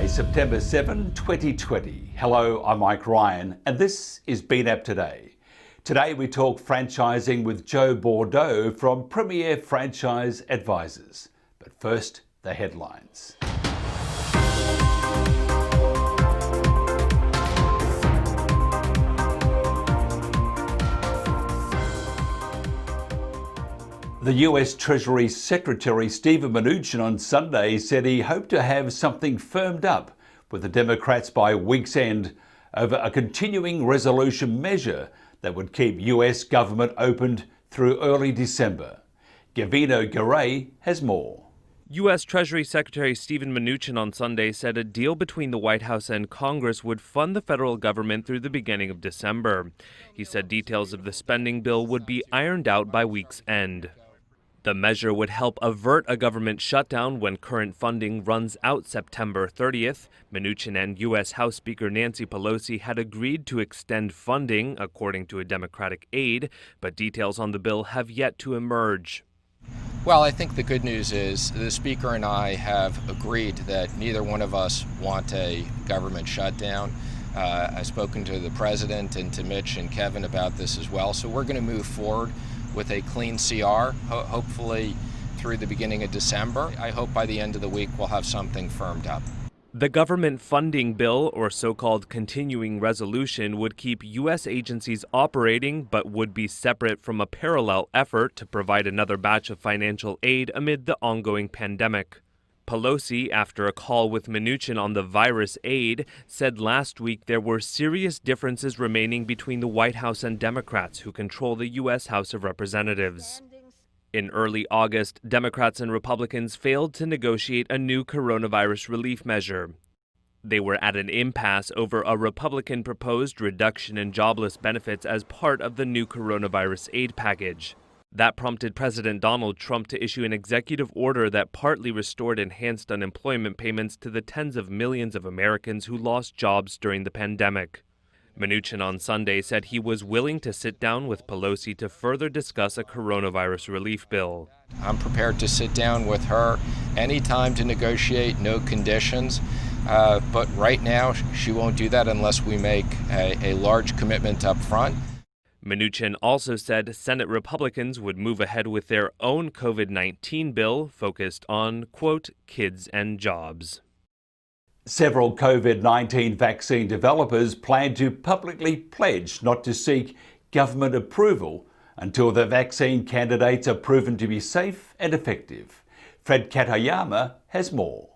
September 7, 2020. Hello, I'm Mike Ryan, and this is BNAP Today. Today we talk franchising with Joe Bourdow from Premier Franchise Advisors. But first, the headlines. The US Treasury Secretary Stephen Mnuchin on Sunday said he hoped to have something firmed up with the Democrats by week's end over a continuing resolution measure that would keep US government opened through early December. Gavino Garay has more. U.S. Treasury Secretary Stephen Mnuchin on Sunday said a deal between the White House and Congress would fund the federal government through the beginning of December. He said details of the spending bill would be ironed out by week's end. The measure would help avert a government shutdown when current funding runs out September 30th. Mnuchin and U.S. House Speaker Nancy Pelosi had agreed to extend funding, according to a Democratic aide, but details on the bill have yet to emerge. Well, I think the good news is the Speaker and I have agreed that neither one of us want a government shutdown. I've spoken to the President and to Mitch and Kevin about this as well, so we're going to move forward with a clean CR, hopefully through the beginning of December. I hope by the end of the week we'll have something firmed up. The government funding bill, or so-called continuing resolution, would keep U.S. agencies operating but would be separate from a parallel effort to provide another batch of financial aid amid the ongoing pandemic. Pelosi, after a call with Mnuchin on the virus aid, said last week there were serious differences remaining between the White House and Democrats who control the U.S. House of Representatives. In early August, Democrats and Republicans failed to negotiate a new coronavirus relief measure. They were at an impasse over a Republican-proposed reduction in jobless benefits as part of the new coronavirus aid package. That prompted President Donald Trump to issue an executive order that partly restored enhanced unemployment payments to the tens of millions of Americans who lost jobs during the pandemic. Mnuchin on Sunday said he was willing to sit down with Pelosi to further discuss a coronavirus relief bill. I'm prepared to sit down with her anytime to negotiate, no conditions. But right now, she won't do that unless we make a large commitment up front. Mnuchin also said Senate Republicans would move ahead with their own COVID-19 bill focused on, quote, kids and jobs. Several COVID-19 vaccine developers plan to publicly pledge not to seek government approval until the vaccine candidates are proven to be safe and effective. Fred Katayama has more.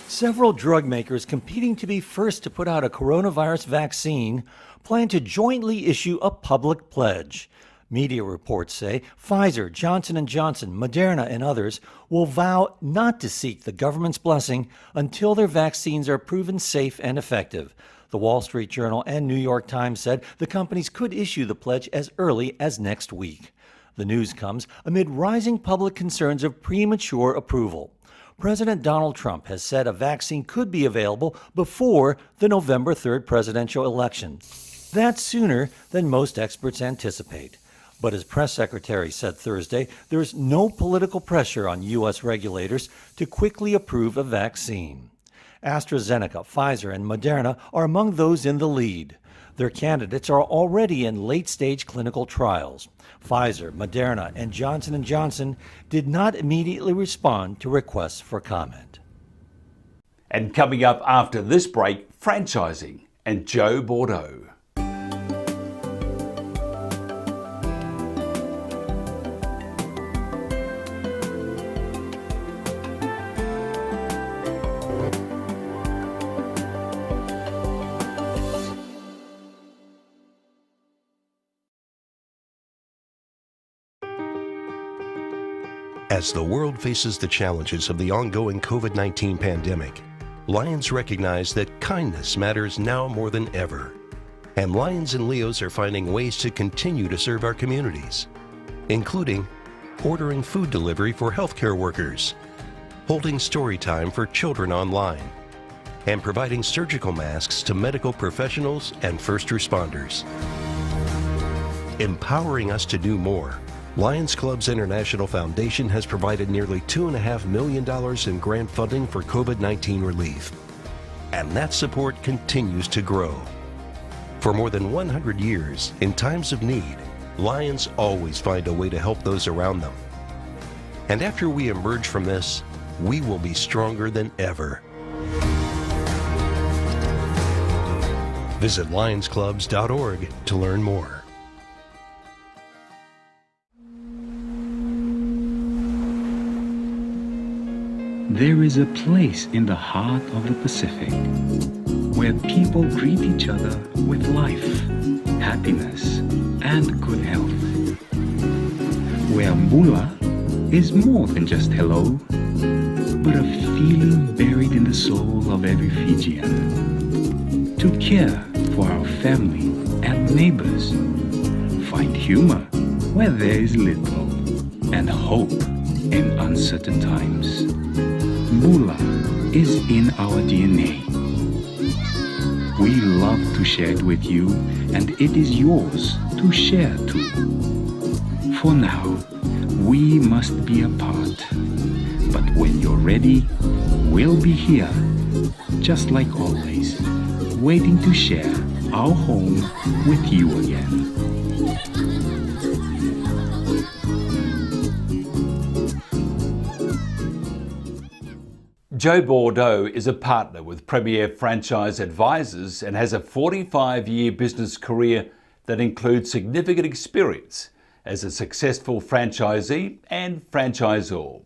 Several drug makers competing to be first to put out a coronavirus vaccine plan to jointly issue a public pledge. Media reports say Pfizer, Johnson & Johnson, Moderna, and others will vow not to seek the government's blessing until their vaccines are proven safe and effective. The Wall Street Journal and New York Times said the companies could issue the pledge as early as next week. The news comes amid rising public concerns of premature approval. President Donald Trump has said a vaccine could be available before the November 3rd presidential election. That's sooner than most experts anticipate. But as press secretary said Thursday, there's no political pressure on U.S. regulators to quickly approve a vaccine. AstraZeneca, Pfizer, and Moderna are among those in the lead. Their candidates are already in late-stage clinical trials. Pfizer, Moderna, and Johnson & Johnson did not immediately respond to requests for comment. And coming up after this break, franchising and Joe Bourdow. As the world faces the challenges of the ongoing COVID-19 pandemic, Lions recognize that kindness matters now more than ever. And Lions and Leos are finding ways to continue to serve our communities, including ordering food delivery for healthcare workers, holding story time for children online, and providing surgical masks to medical professionals and first responders. Empowering us to do more, Lions Clubs International Foundation has provided nearly $2.5 million in grant funding for COVID-19 relief. And that support continues to grow. For more than 100 years, in times of need, Lions always find a way to help those around them. And after we emerge from this, we will be stronger than ever. Visit lionsclubs.org to learn more. There is a place in the heart of the Pacific where people greet each other with life, happiness, and good health. Where Mula is more than just hello, but a feeling buried in the soul of every Fijian. To care for our family and neighbors, find humor where there is little, and hope in uncertain times. Mula is in our DNA. We love to share it with you, and it is yours to share too. For now, we must be apart, but when you're ready, we'll be here, just like always, waiting to share our home with you again. Joe Bourdow is a partner with Premier Franchise Advisors and has a 45-year business career that includes significant experience as a successful franchisee and franchisor.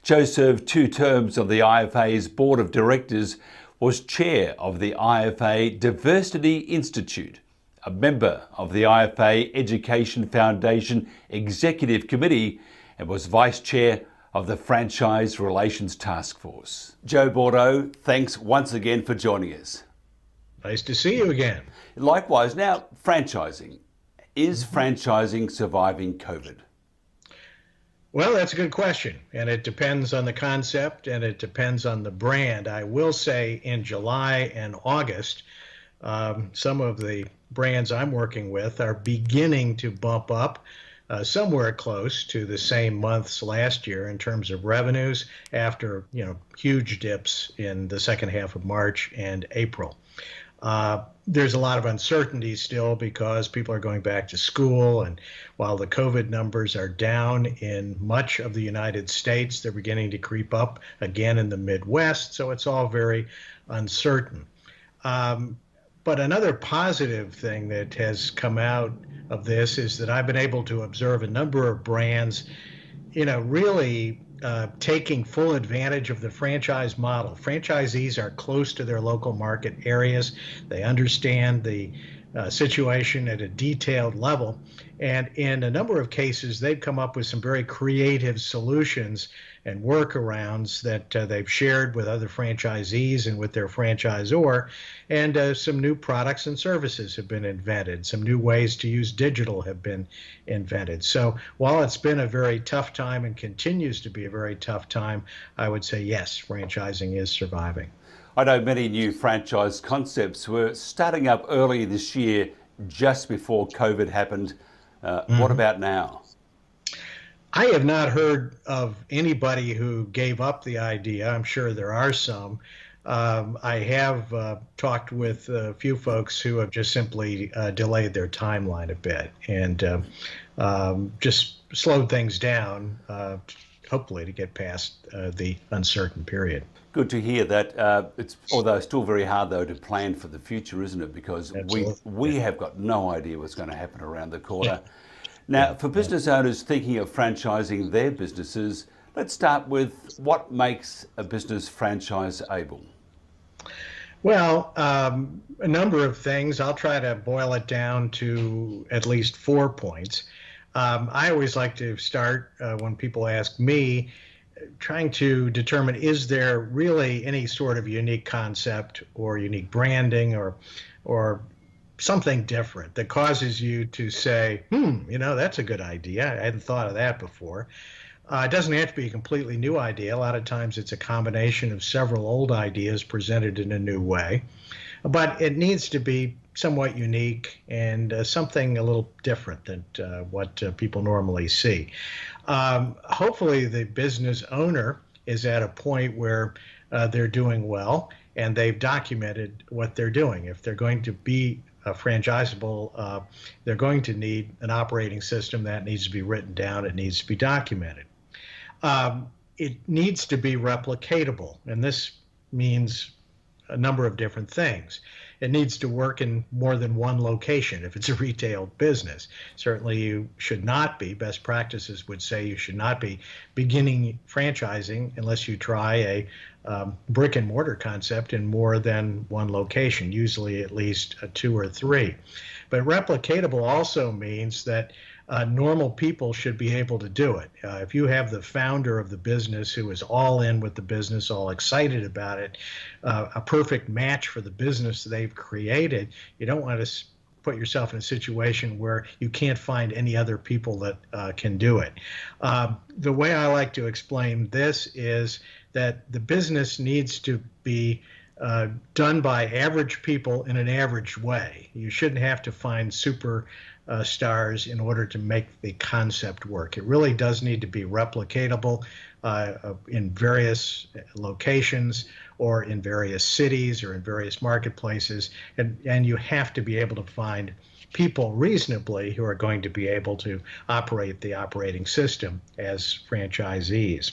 Joe served 2 terms on the IFA's board of directors, was chair of the IFA Diversity Institute, a member of the IFA Education Foundation Executive Committee, and was vice chair of the Franchise Relations Task Force. Joe Bourdow, thanks once again for joining us. Nice to see you again. Likewise. Now, franchising. Is franchising surviving COVID? Well, that's a good question, and it depends on the concept and it depends on the brand. I will say in July and August, some of the brands I'm working with are beginning to bump up somewhere close to the same months last year in terms of revenues after, huge dips in the second half of March and April. There's a lot of uncertainty still because people are going back to school, and while the COVID numbers are down in much of the United States, they're beginning to creep up again in the Midwest, so it's all very uncertain. But another positive thing that has come out of this is that I've been able to observe a number of brands, really taking full advantage of the franchise model. Franchisees are close to their local market areas. They understand the situation at a detailed level. And in a number of cases, they've come up with some very creative solutions and workarounds that they've shared with other franchisees and with their franchisor. And some new products and services have been invented. Some new ways to use digital have been invented. So while it's been a very tough time and continues to be a very tough time, I would say yes, franchising is surviving. I know many new franchise concepts were starting up early this year, just before COVID happened. What about now? I have not heard of anybody who gave up the idea. I'm sure there are some. I have talked with a few folks who have just simply delayed their timeline a bit and just slowed things down, hopefully to get past the uncertain period. Good to hear that. Although still very hard though to plan for the future, isn't it? Because we have got no idea what's going to happen around the corner. Yeah. Now, for business owners thinking of franchising their businesses, let's start with what makes a business franchisable. Well, a number of things. I'll try to boil it down to at least 4 points. I always like to start when people ask me, trying to determine, is there really any sort of unique concept or unique branding or something different that causes you to say, that's a good idea. I hadn't thought of that before. It doesn't have to be a completely new idea. A lot of times it's a combination of several old ideas presented in a new way. But it needs to be somewhat unique and something a little different than what people normally see. Hopefully, the business owner is at a point where they're doing well and they've documented what they're doing. If they're going to be franchisable, they're going to need an operating system that needs to be written down. It needs to be documented. It needs to be replicatable, and this means a number of different things. It needs to work in more than one location if it's a retail business. Certainly you should not be, best practices would say you should not be beginning franchising unless you try a brick and mortar concept in more than one location, usually at least 2 or 3. But replicatable also means that normal people should be able to do it. If you have the founder of the business who is all in with the business, all excited about it, a perfect match for the business they've created, you don't want to put yourself in a situation where you can't find any other people that can do it. The way I like to explain this is that the business needs to be done by average people in an average way. You shouldn't have to find super stars in order to make the concept work. It really does need to be replicatable in various locations or in various cities or in various marketplaces, and you have to be able to find people reasonably who are going to be able to operate the operating system as franchisees.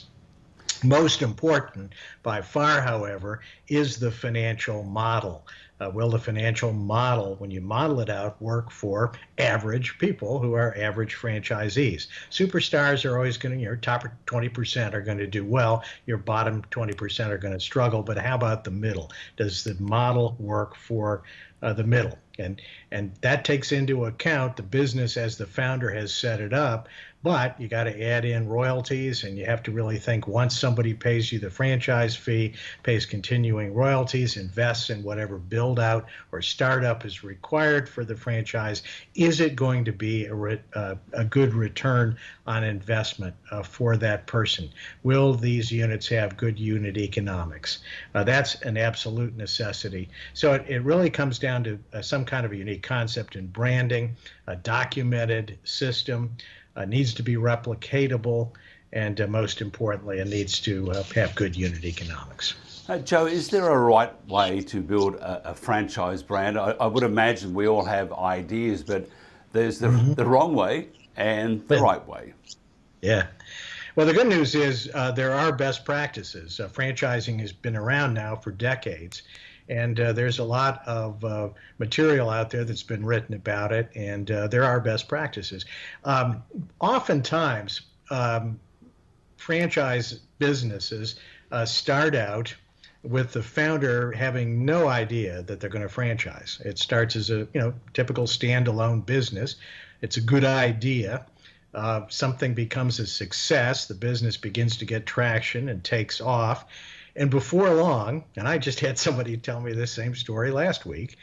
Most important by far, however, is the financial model. Will the financial model, when you model it out, work for average people who are average franchisees? Superstars are always going to, your top 20% are going to do well, your bottom 20% are going to struggle, but how about the middle? Does the model work for the middle? And that takes into account the business as the founder has set it up, but you got to add in royalties, and you have to really think once somebody pays you the franchise fee, pays continuing royalties, invests in whatever build out or startup is required for the franchise, is it going to be a good return on investment for that person? Will these units have good unit economics? That's an absolute necessity. So it really comes down to some kind of a unique concept in branding, a documented system, needs to be replicatable, and most importantly, it needs to have good unit economics. Joe, is there a right way to build a franchise brand? I would imagine we all have ideas, but there's the wrong way and the right way. Yeah. Well, the good news is there are best practices. Franchising has been around now for decades. And there's a lot of material out there that's been written about it, and there are best practices. Oftentimes, franchise businesses start out with the founder having no idea that they're going to franchise. It starts as a typical standalone business. It's a good idea. Something becomes a success. The business begins to get traction and takes off. And before long, and I just had somebody tell me this same story last week,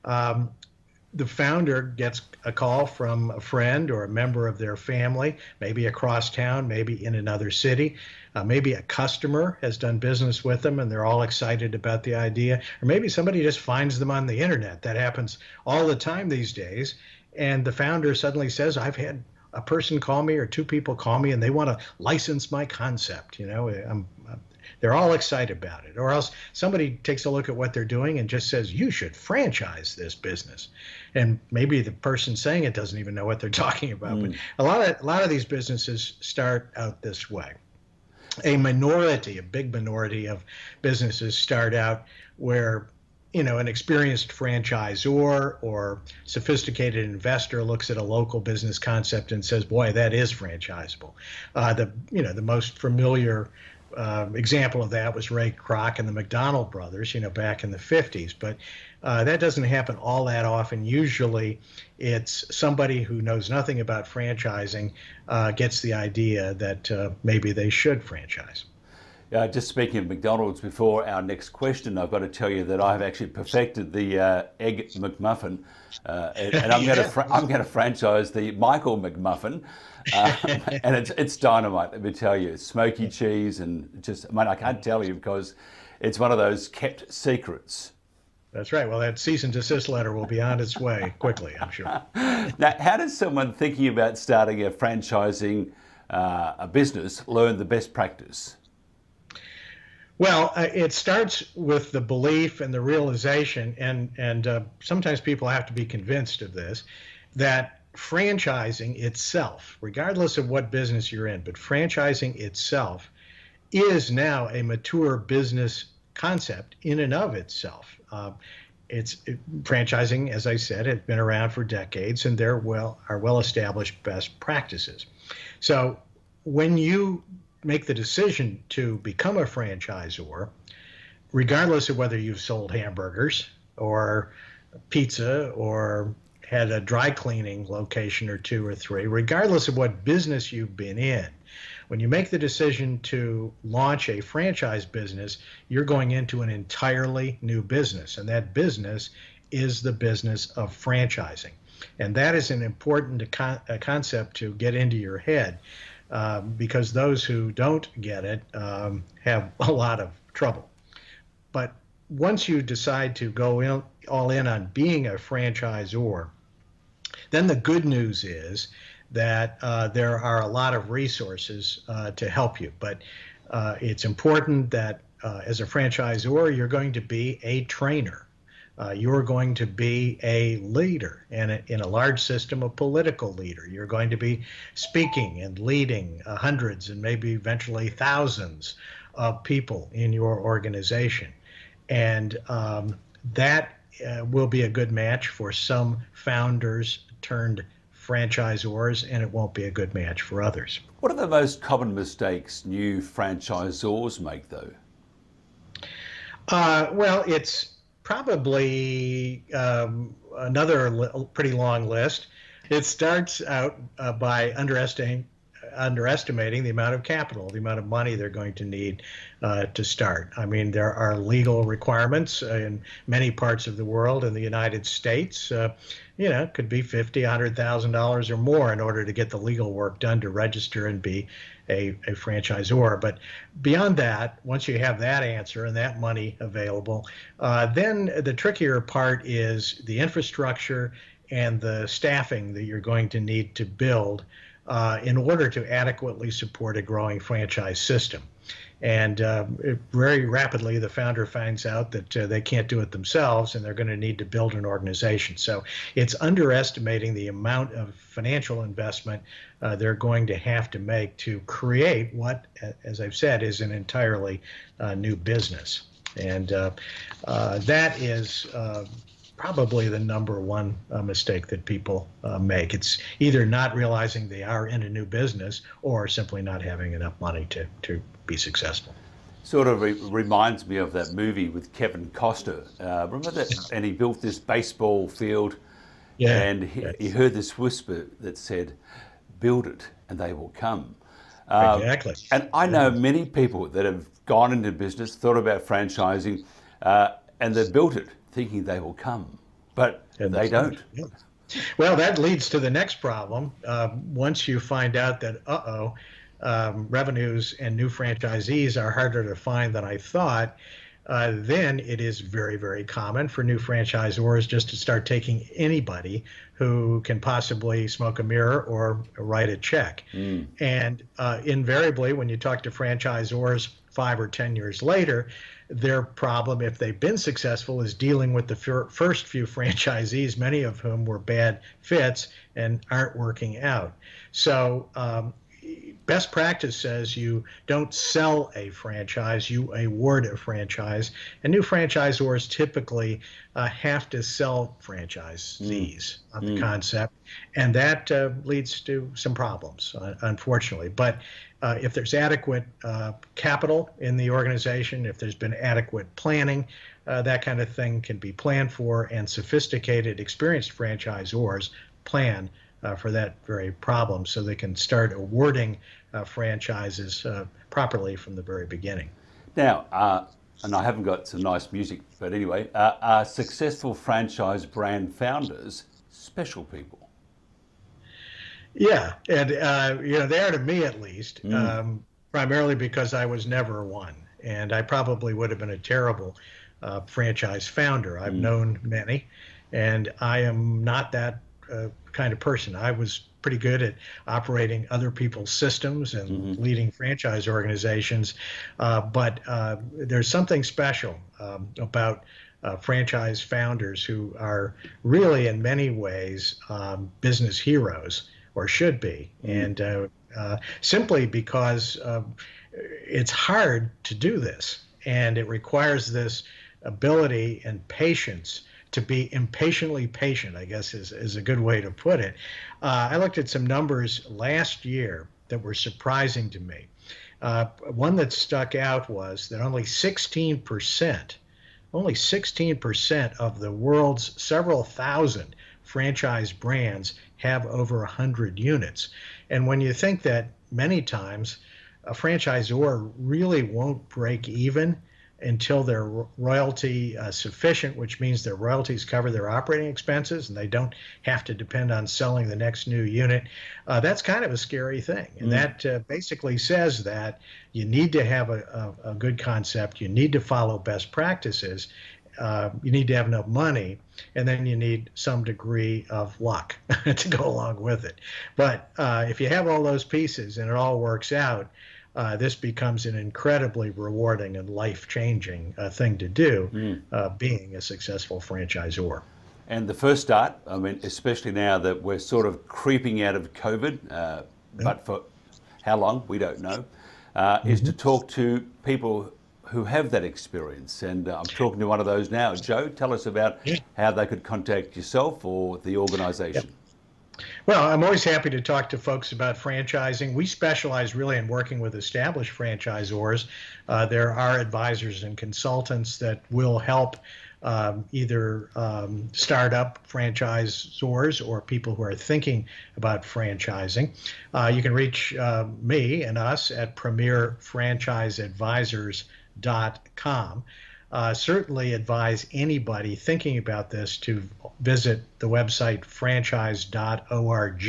the founder gets a call from a friend or a member of their family, maybe across town, maybe in another city. Maybe a customer has done business with them and they're all excited about the idea. Or maybe somebody just finds them on the internet. That happens all the time these days. And the founder suddenly says, I've had a person call me or 2 people call me and they want to license my concept. They're all excited about it. Or else somebody takes a look at what they're doing and just says, you should franchise this business. And maybe the person saying it doesn't even know what they're talking about. But a lot of these businesses start out this way. A big minority of businesses start out where an experienced franchisor or sophisticated investor looks at a local business concept and says, boy, that is franchisable. The most familiar example of that was Ray Kroc and the McDonald brothers, back in the 50s. But that doesn't happen all that often. Usually it's somebody who knows nothing about franchising gets the idea that maybe they should franchise. Just speaking of McDonald's, before our next question, I've got to tell you that I've actually perfected the Egg McMuffin, and I'm going to franchise the Michael McMuffin, and it's dynamite. Let me tell you, it's smoky cheese and I can't tell you because it's one of those kept secrets. That's right. Well, that cease and desist letter will be on its way quickly, I'm sure. Now, how does someone thinking about starting a franchising a business learn the best practice? Well, it starts with the belief and the realization, and sometimes people have to be convinced of this, that franchising itself, regardless of what business you're in, but franchising itself is now a mature business concept in and of itself. Franchising, as I said, has been around for decades, and there are well-established best practices. So when you make the decision to become a franchisor, regardless of whether you've sold hamburgers or pizza or had a dry cleaning location or two or three, regardless of what business you've been in, when you make the decision to launch a franchise business, you're going into an entirely new business, and that business is the business of franchising. And that is an important concept to get into your head, because those who don't get it have a lot of trouble. But once you decide to go all in on being a franchisor, then the good news is that there are a lot of resources to help you. But it's important that as a franchisor, you're going to be a trainer. You're going to be a leader, and in a large system, a political leader. You're going to be speaking and leading hundreds and maybe eventually thousands of people in your organization. And that will be a good match for some founders turned franchisors, and it won't be a good match for others. What are the most common mistakes new franchisors make, though? Well, it's probably another pretty long list. It starts out by underestimating the amount of capital, the amount of money they're going to need to start. I mean, there are legal requirements in many parts of the world. In the United States, it could be $50,000, $100,000 or more in order to get the legal work done to register and be a franchisor. But beyond that, once you have that answer and that money available, then the trickier part is the infrastructure and the staffing that you're going to need to build in order to adequately support a growing franchise system. And very rapidly, the founder finds out that they can't do it themselves, and they're going to need to build an organization. So it's underestimating the amount of financial investment they're going to have to make to create what, as I've said, is an entirely new business. And that is probably the number one mistake that people make. It's either not realizing they are in a new business or simply not having enough money to be successful. Sort of reminds me of that movie with Kevin Costner. Remember that? And he built this baseball field, and he heard this whisper that said, "Build it and they will come." Exactly. And I know many people that have gone into business, thought about franchising, and they've built it thinking they will come, but they don't. Yeah. Well, that leads to the next problem. Once you find out that, revenues and new franchisees are harder to find than I thought, then it is very, very common for new franchisors just to start taking anybody who can possibly smoke a mirror or write a check. And invariably, when you talk to franchisors 5 or 10 years later, their problem, if they've been successful, is dealing with the first few franchisees, many of whom were bad fits and aren't working out. So best practice says you don't sell a franchise, you award a franchise. And new franchisors typically have to sell franchisees on the concept. And that leads to some problems, unfortunately. But if there's adequate capital in the organization, if there's been adequate planning, that kind of thing can be planned for, and sophisticated, experienced franchisors plan for that very problem so they can start awarding franchises properly from the very beginning. Now, and I haven't got some nice music, but anyway, are successful franchise brand founders special people? Yeah, and they are to me at least, primarily because I was never one, and I probably would have been a terrible franchise founder. I've known many, and I am not that kind of person. I was pretty good at operating other people's systems and leading franchise organizations, but there's something special about franchise founders who are really, in many ways, business heroes, or should be, and simply because it's hard to do this, and it requires this ability and patience to be impatiently patient, I guess is a good way to put it. I looked at some numbers last year that were surprising to me. One that stuck out was that only 16% of the world's several thousand franchise brands have over 100 units. And when you think that many times a franchisor really won't break even until they're royalty sufficient, which means their royalties cover their operating expenses and they don't have to depend on selling the next new unit, that's kind of a scary thing. And that basically says that you need to have a good concept, you need to follow best practices, you need to have enough money, and then you need some degree of luck to go along with it. But if you have all those pieces and it all works out, this becomes an incredibly rewarding and life-changing thing to do, being a successful franchisor. And the first start, I mean, especially now that we're sort of creeping out of COVID, but for how long, we don't know, is to talk to people who have that experience. And I'm talking to one of those now. Joe, tell us about how they could contact yourself or the organization. Well, I'm always happy to talk to folks about franchising. We specialize really in working with established franchisors. There are advisors and consultants that will help either startup franchisors or people who are thinking about franchising. You can reach me and us at premierfranchiseadvisors.com. Certainly advise anybody thinking about this to visit the website franchise.org,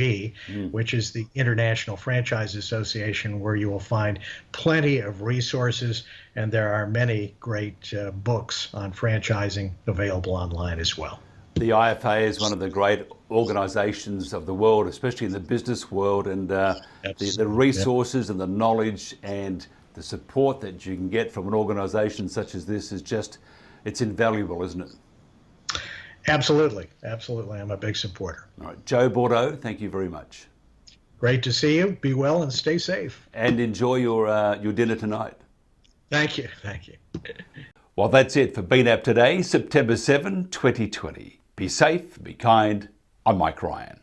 which is the International Franchise Association, where you will find plenty of resources, and there are many great books on franchising available online as well. The IFA is one of the great organizations of the world, especially in the business world, and the resources and the knowledge and the support that you can get from an organization such as this is just, it's invaluable, isn't it? Absolutely. Absolutely. I'm a big supporter. All right. Joe Bourdow, thank you very much. Great to see you. Be well and stay safe. And enjoy your dinner tonight. Thank you. Thank you. Well, that's it for BNAP today, September 7, 2020. Be safe, be kind. I'm Mike Ryan.